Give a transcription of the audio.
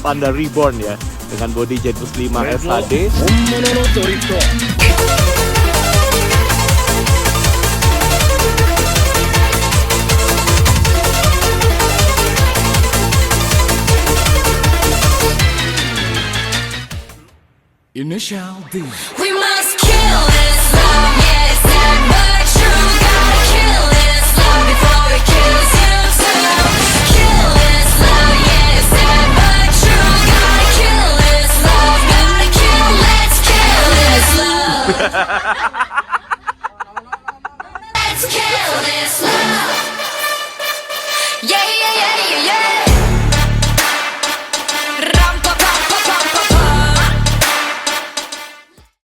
Panda Reborn ya, dengan bodi Jet Boost 5 SHD. initialD. We must kill this love, yeah, it's sad but true. Gotta kill this love before it kills you too. Kill this love, yeah, it's sad but true. Gotta kill this love, let's kill this love.